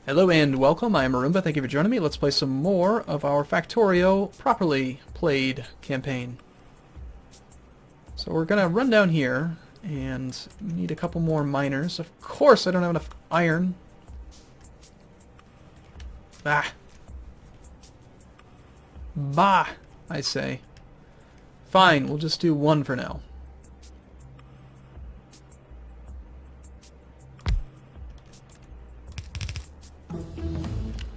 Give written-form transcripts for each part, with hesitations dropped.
Hello and welcome, I am Arumba, thank you for joining me. Let's play some more of our Factorio properly played campaign. So we're gonna run down here and need a couple more miners. Of course I don't have enough iron. Ah. Bah, I say. Fine, we'll just do one for now.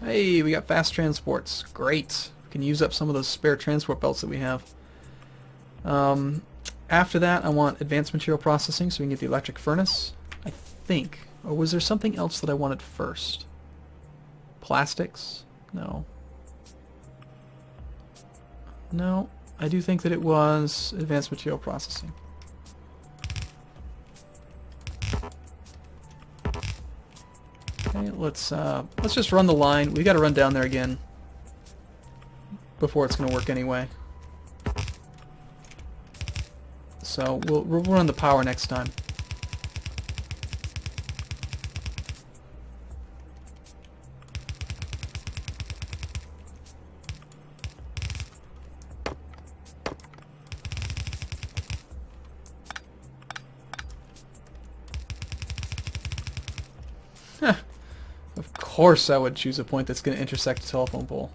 Hey, we got fast transports. Great. We can use up some of those spare transport belts that we have. After that, I want advanced material processing so we can get the electric furnace, I think. Or was there something else that I wanted first? Plastics? No. No, I do think that it was advanced material processing. Okay, let's just run the line. We got to run down there again before it's going to work anyway. So we'll run the power next time. Of course I would choose a point that's going to intersect a telephone pole.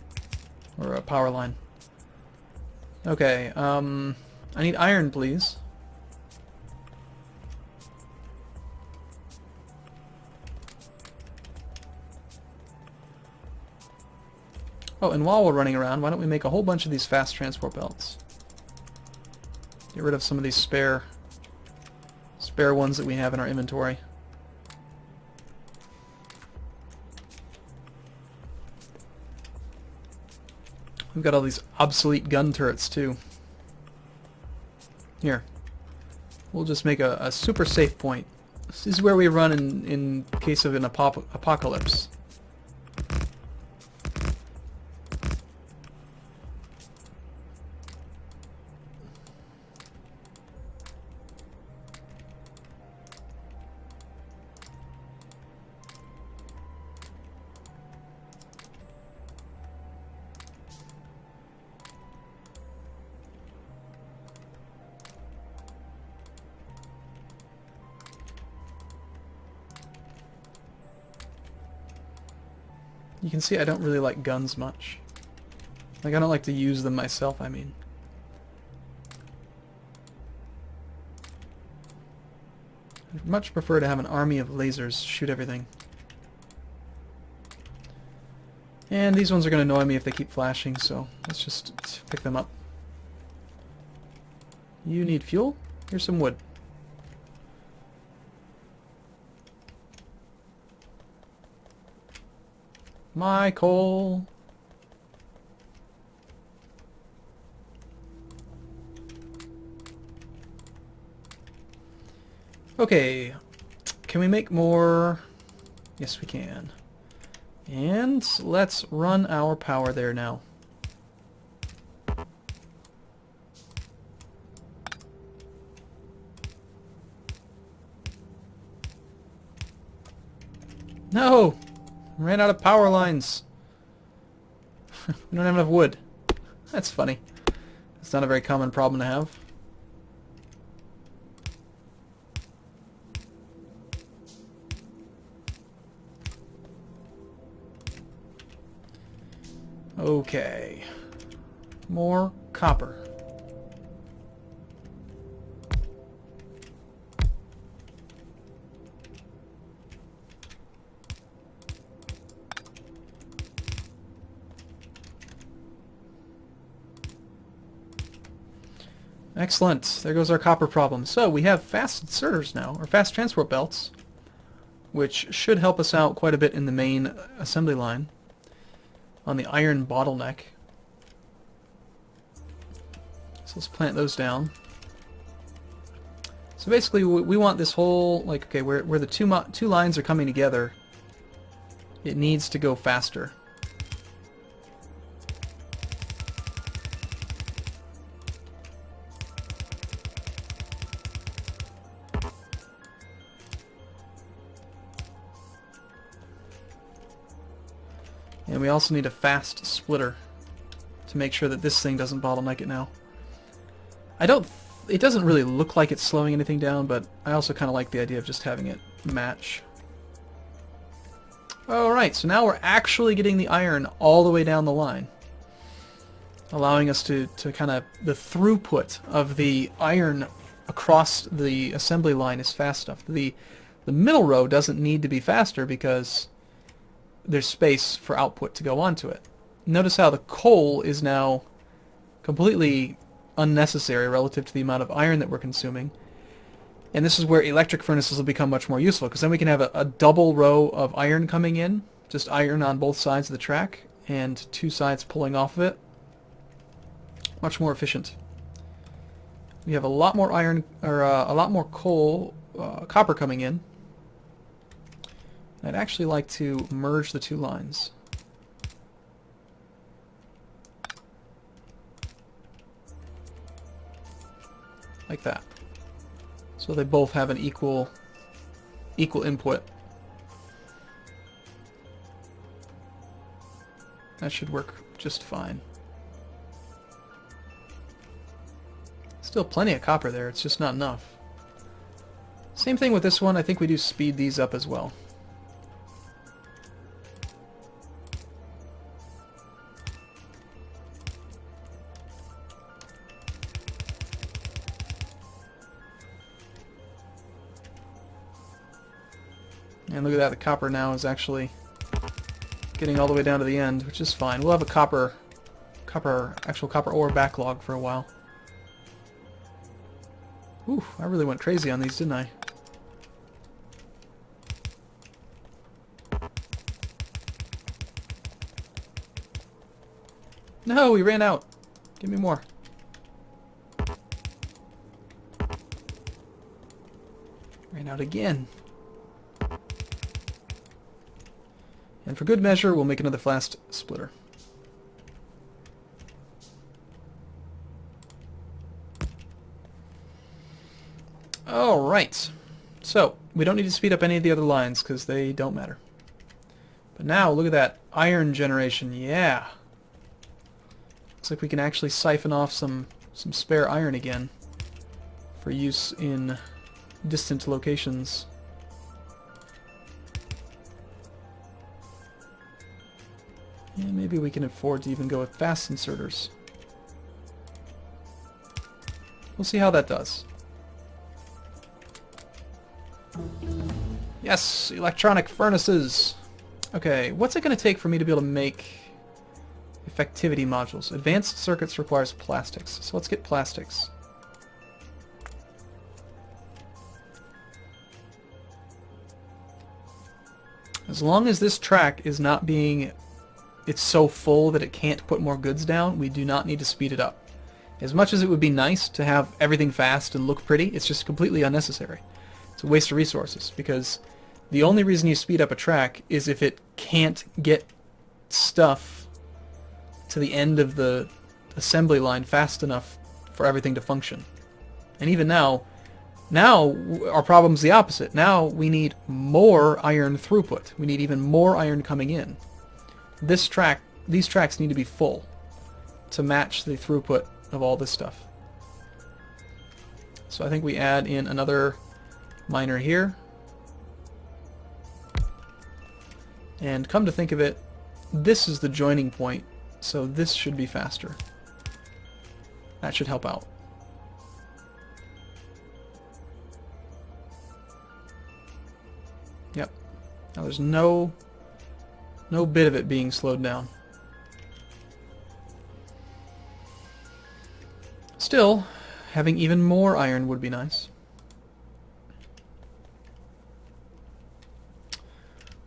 Or a power line. Okay, I need iron, please. Oh, and while we're running around, why don't we make a whole bunch of these fast transport belts? Get rid of some of these spare ones that we have in our inventory. We've got all these obsolete gun turrets, too. Here. We'll just make a super safe point. This is where we run in case of an apocalypse. You can see I don't really like guns much. Like, I don't like to use them myself, I mean. I'd much prefer to have an army of lasers shoot everything. And these ones are going to annoy me if they keep flashing, so let's just pick them up. You need fuel? Here's some wood. My coal. Okay, can we make more? Yes, we can. And let's run our power there now. No! Ran out of power lines. We don't have enough wood. That's funny. It's not a very common problem to have. Okay. More copper. Excellent. There goes our copper problem. So we have fast inserters now, or fast transport belts, which should help us out quite a bit in the main assembly line on the iron bottleneck. So let's plant those down. So basically we want this whole, like, okay, where the two lines are coming together, it needs to go faster. And we also need a fast splitter to make sure that this thing doesn't bottleneck it now. It doesn't really look like it's slowing anything down, but I also kind of like the idea of just having it match. Alright, so now we're actually getting the iron all the way down the line, allowing us to kind of, the throughput of the iron across the assembly line is fast enough. The middle row doesn't need to be faster because there's space for output to go onto it. Notice how the coal is now completely unnecessary relative to the amount of iron that we're consuming. And this is where electric furnaces will become much more useful, because then we can have a double row of iron coming in, just iron on both sides of the track, and two sides pulling off of it. Much more efficient. We have a lot more iron, or a lot more coal, copper coming in. I'd actually like to merge the two lines. Like that. So they both have an equal input. That should work just fine. Still plenty of copper there, it's just not enough. Same thing with this one, I think we do speed these up as well. And look at that, the copper now is actually getting all the way down to the end, which is fine. We'll have a actual copper ore backlog for a while. Ooh, I really went crazy on these, didn't I? No, we ran out. Give me more. Ran out again. And for good measure, we'll make another fast splitter. Alright. So, we don't need to speed up any of the other lines because they don't matter. But now, look at that iron generation. Yeah. Looks like we can actually siphon off some spare iron again for use in distant locations. And maybe we can afford to even go with fast inserters. We'll see how that does. Yes, electronic furnaces. Okay, what's it going to take for me to be able to make effectivity modules? Advanced circuits requires plastics. So let's get plastics. As long as this track is not being... it's so full that it can't put more goods down, we do not need to speed it up. As much as it would be nice to have everything fast and look pretty, it's just completely unnecessary. It's a waste of resources, because the only reason you speed up a track is if it can't get stuff to the end of the assembly line fast enough for everything to function. And even now our problem's the opposite. Now we need more iron throughput. We need even more iron coming in. These tracks need to be full to match the throughput of all this stuff. So I think we add in another miner here. And come to think of it, this is the joining point, so this should be faster. That should help out. Yep. Now there's no bit of it being slowed down. Still, having even more iron would be nice.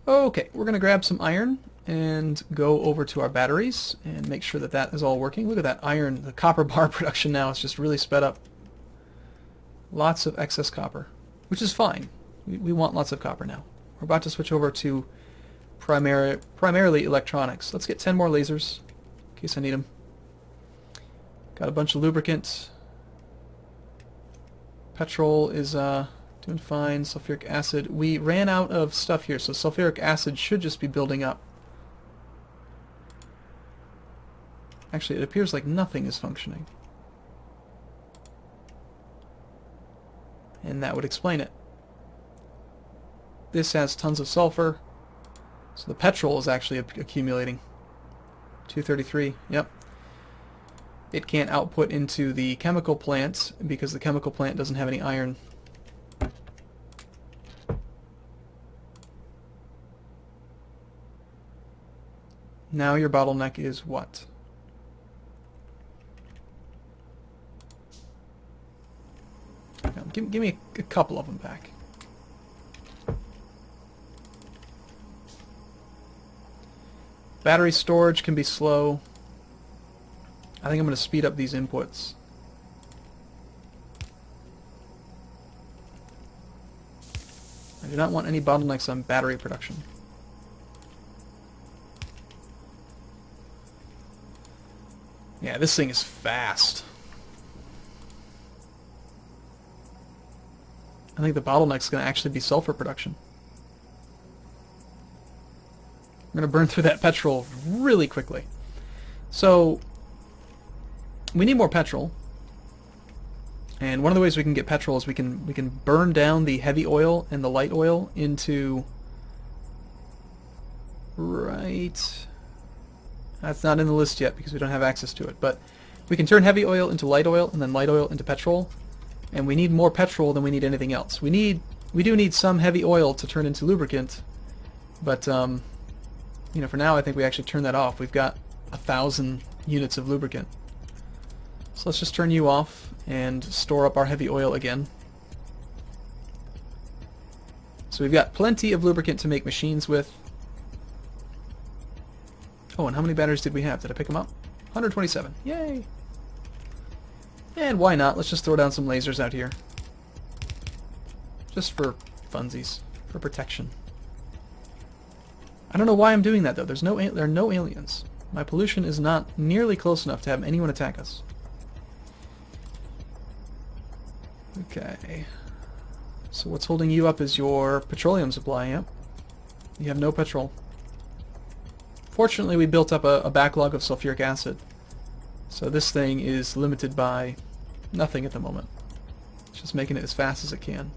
Okay, we're going to grab some iron and go over to our batteries and make sure that that is all working. Look at that iron, the copper bar production now is just really sped up. Lots of excess copper, which is fine. We want lots of copper now. We're about to switch over to primarily electronics. Let's get 10 more lasers in case I need them. Got a bunch of lubricant. Petrol is doing fine. Sulfuric acid. We ran out of stuff here, so sulfuric acid should just be building up. Actually, it appears like nothing is functioning. And that would explain it. This has tons of sulfur, so the petrol is actually accumulating. 233, yep. It can't output into the chemical plant because the chemical plant doesn't have any iron. Now your bottleneck is what? Now, give me a couple of them back. Battery storage can be slow. I think I'm going to speed up these inputs. I do not want any bottlenecks on battery production. Yeah, this thing is fast. I think the bottleneck's going to actually be sulfur production. I'm going to burn through that petrol really quickly. So, we need more petrol. And one of the ways we can get petrol is we can burn down the heavy oil and the light oil into... Right... That's not in the list yet because we don't have access to it. But we can turn heavy oil into light oil and then light oil into petrol. And we need more petrol than we need anything else. We do need some heavy oil to turn into lubricant. But, you know, for now I think we actually turn that off. We've got 1,000 units of lubricant. So let's just turn you off and store up our heavy oil again. So we've got plenty of lubricant to make machines with. Oh, and how many batteries did we have? Did I pick them up? 127. Yay! And why not? Let's just throw down some lasers out here. Just for funsies. For protection. I don't know why I'm doing that, though. There are no aliens. My pollution is not nearly close enough to have anyone attack us. Okay. So what's holding you up is your petroleum supply, yep. You have no petrol. Fortunately, we built up a backlog of sulfuric acid. So this thing is limited by nothing at the moment. It's just making it as fast as it can.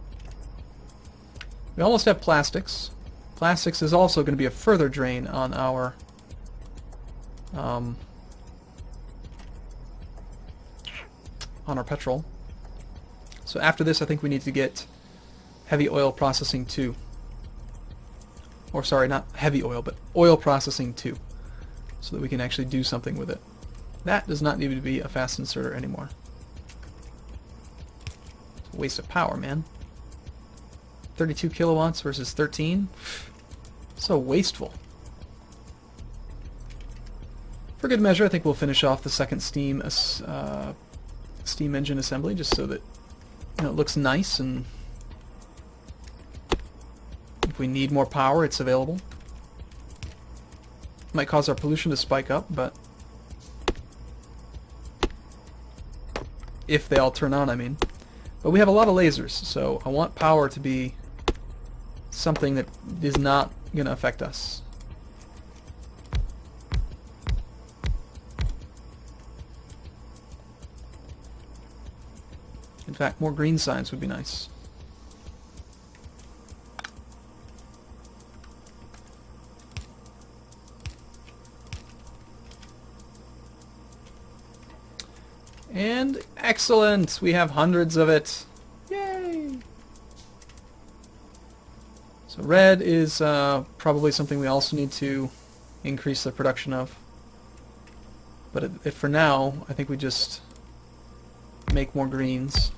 We almost have plastics. Plastics is also going to be a further drain on our petrol. So after this, I think we need to get heavy oil processing 2. Or sorry, not heavy oil, but oil processing 2. So that we can actually do something with it. That does not need to be a fast inserter anymore. It's a waste of power, man. 32 kilowatts versus 13? So wasteful. For good measure, I think we'll finish off the second steam engine assembly, just so that it looks nice, and if we need more power, it's available. Might cause our pollution to spike up, but if they all turn on, I mean. But we have a lot of lasers, so I want power to be something that is not going to affect us. In fact, more green signs would be nice. And excellent! We have hundreds of it. Yay! So red is probably something we also need to increase the production of. But for now, I think we just make more greens.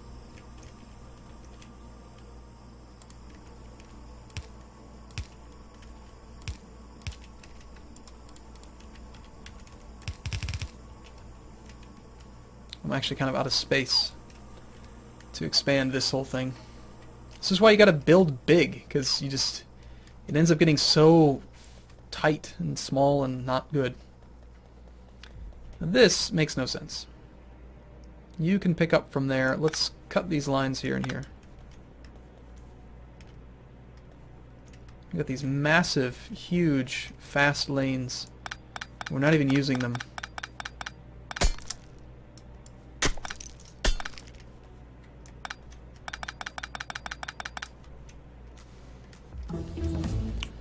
I'm actually kind of out of space to expand this whole thing. This is why you gotta build big, because it ends up getting so tight and small and not good. Now this makes no sense. You can pick up from there. Let's cut these lines here and here. We've got these massive, huge, fast lanes. We're not even using them.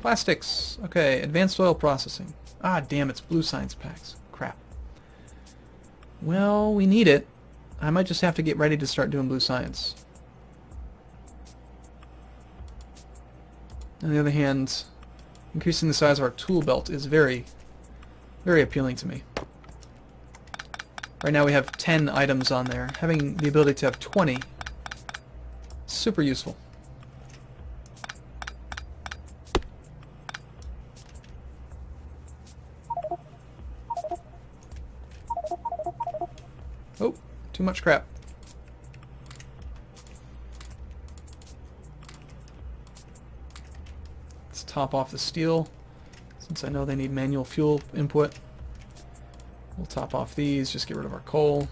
Plastics. Okay, advanced oil processing. Ah, damn, it's blue science packs. Crap. Well, we need it. I might just have to get ready to start doing blue science. On the other hand, increasing the size of our tool belt is very, very appealing to me. Right now we have 10 items on there. Having the ability to have 20, super useful. Oh, too much crap. Let's top off the steel, since I know they need manual fuel input. We'll top off these, just get rid of our coal.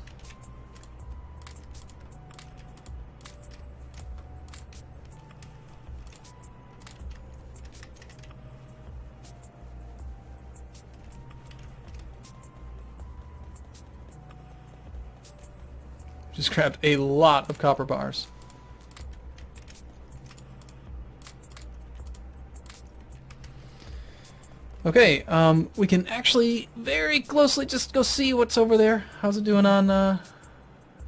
Just grabbed a lot of copper bars. Okay, we can actually very closely just go see what's over there. How's it doing on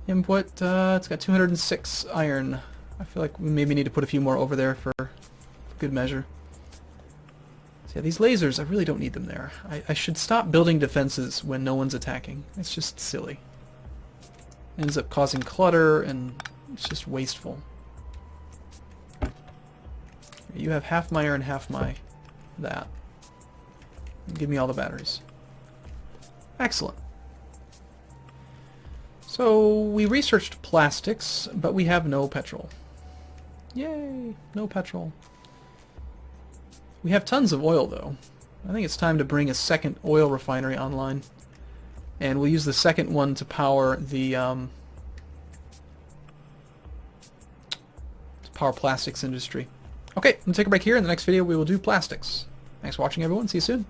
input? It's got 206 iron. I feel like we maybe need to put a few more over there for good measure. So yeah, these lasers, I really don't need them there. I should stop building defenses when no one's attacking. It's just silly. Ends up causing clutter, and it's just wasteful. You have half my iron, half my that. Give me all the batteries. Excellent. So we researched plastics, but we have no petrol. Yay! No petrol. We have tons of oil, though. I think it's time to bring a second oil refinery online. And we'll use the second one to power the plastics industry. Okay, I'm going to take a break here. In the next video, we will do plastics. Thanks for watching, everyone. See you soon.